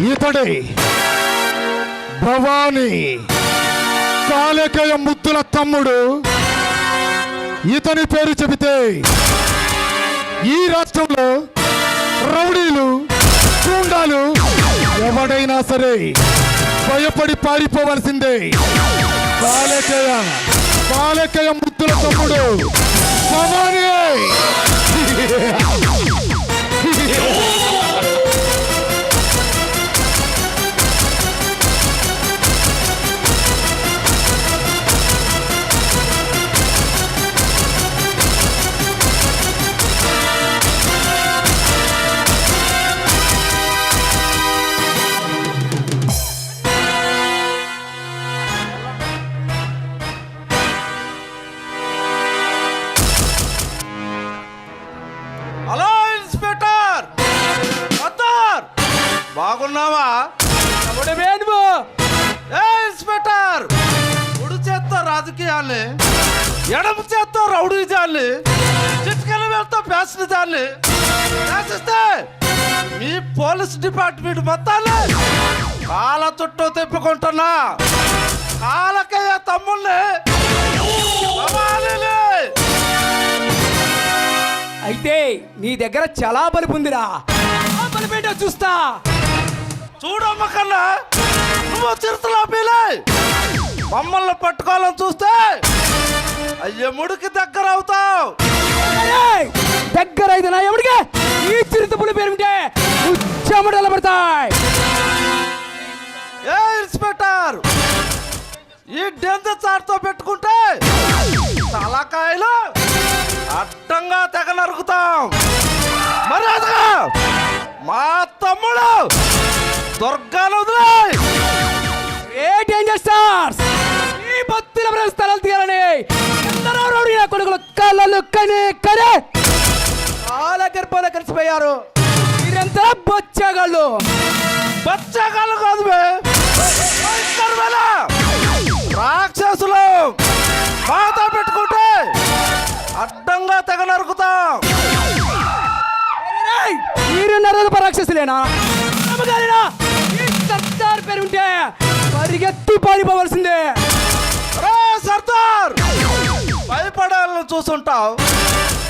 ఇతడే భవానీ కాలేకయ ముద్దుల తమ్ముడు. ఇతని పేరు చెబితే ఈ రాష్ట్రంలో రౌడీలు గూండాలు ఎవడైనా సరే భయపడి పారిపోవలసిందే. కాలేకయ ముద్దుల తమ్ముడు భవానీ. బాగున్నావా? ఇన్స్పెక్టర్, కుడి చేత్తో రాజకీయాల్ని, ఎడమ చేత్తో రౌడీజాల్ని, చిటికెల వేలతో ప్యాసింజర్ని శాసిస్తే మీ పోలీస్ డిపార్ట్మెంట్ మొత్తాన్ని కాళ్ళ చుట్టూ తిప్పుకుంటున్నా కాలకయ్య తమ్ముళ్ళని. అయితే నీ దగ్గర చాలా బలుపు ఉందిరా. బలిపేట చూస్తా. చూడమ్మ కన్నా, నువ్వు చిరుతలాపీలే మమ్మల్ని పట్టుకోవాలని చూస్తే అయ్యముడికి దగ్గర అవుతావు. దగ్గర అయితే నా ఎముడికి ఈ చిరుత పులి పేరుంటే చెమటలు పడతాయి. ఏ ఇన్స్పెక్టర్, ఈ డెంజర్ చార్తో పెట్టుకుంటే తలకాయలు అడ్డంగా తెగ నరుకుతాం. మరి అదిగా మా తమ్ముడు దుర్గాను వదిలేయ్. ఏ డేంజర్ స్టార్స్, ఈ భక్తుల స్థలాలు తీయాలని ఎందరో రౌడీ కొడుకులు కళ్ళలు కనే కాల గర్భాలు కలిసిపోయారు. మీరంతా బొచ్చగాళ్ళు. బచ్చగాళ్ళు కాదు బే, రాక్షసులు. మాతో పెట్టుకుంటే అడ్డంగా తెగ నరుకుతాం. మీరు నరదప రాక్షసులేనా? ఈ సర్దార్ పేరుంటే పరిగెత్తి పారిపోవలసిందే. సర్దార్, భయపడే వాళ్ళని చూసుంటావు,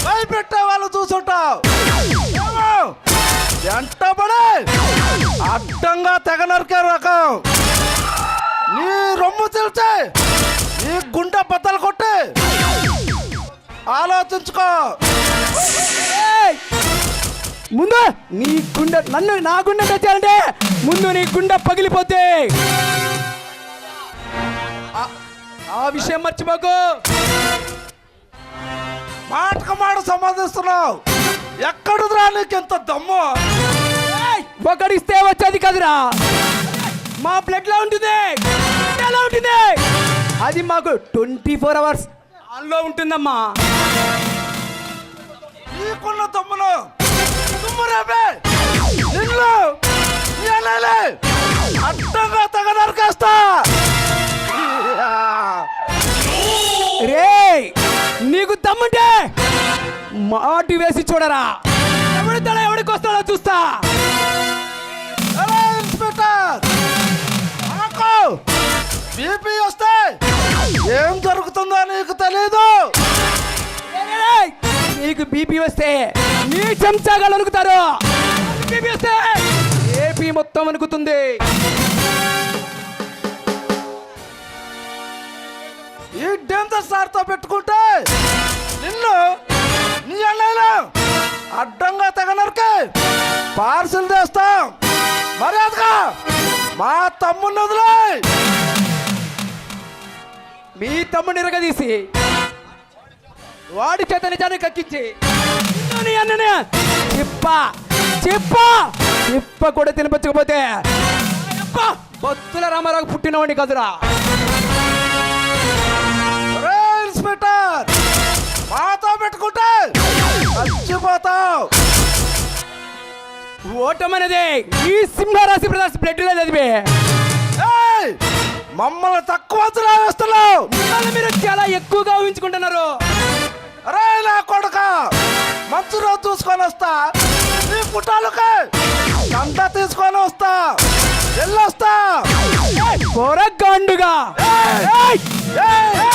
భయపెట్టే వాళ్ళు చూసుంటావు. ఎంటబడి అడ్డంగా తెగ నరికే రకం. నీ రొమ్ము తెలిసే నీ గుండె బద్దలు కొట్టి ఆలోచించుకో. ముందు నీ గుండె నా గుండె తెచ్చాలంటే ముందు నీ గుండె పగిలిపోతే. ఆ విషయం మర్చిపోకు. మాటకు మాట సంపాదిస్తున్నావు. ఎక్కడుదిరా నీకెంత దమ్ము? ఒకడిస్తే వచ్చేది కదురా, మా బ్లడ్ లో ఉంటుంది. ఎలా ఉంటుంది? అది మాకు 24 hours ఆన్లో ఉంటుందమ్మా. నీకున్న దమ్మును దుమ్ము రేపే నిన్ను అడ్డంగా తెగ నరికేస్తా. రే, నీకు దమ్ముంటే మాటి వేసి చూడరా. ఎవడి తల ఎవడికి వస్తాడో చూస్తా. ఇన్స్పెక్టర్, నాకు బీపీ వస్తే ఏం జరుగుతుందో నీకు తెలీదు. నీకు బీపీ వస్తే నీ చెంచాగాళ్ళు అనుకుతారు. బీపీ వస్తే ఏపీ మొత్తం అనుకుతుంది. ఈ డేంజర్ సార్తో పెట్టుకుంటే నిన్ను నీ అన్నయ్యను అడ్డంగా తెగ నరికి పార్సిల్ చేస్తాం. మర్యాదగా మా తమ్ముడిని వదిలేయ్. మీ తమ్ముడిని ఎరగదీసి వాడి చేత నిజాన్ని కక్కించి నీ అన్ననే చిప్ప కూడా తినిపించకపోతే బొత్తుల రామారావు పుట్టినవాడిని కదురా. ఇన్స్పెక్టర్, మాతో పెట్టుకుంటే చచ్చిపోతావు. ఓటమనేది ఈ సింహరాశి ప్రదాశ బ్లడ్ లేదు. అది మమ్మల్ని తక్కువ వేస్తున్నావు. మీరు చాలా ఎక్కువగా ఊహించుకుంటున్నారు. అరే నా కొడుక, మంచి రోజు చూసుకొని వస్తా. నీ పుట్టాలకి గంట తీసుకొని వస్తా. ఏయ్! ఏయ్!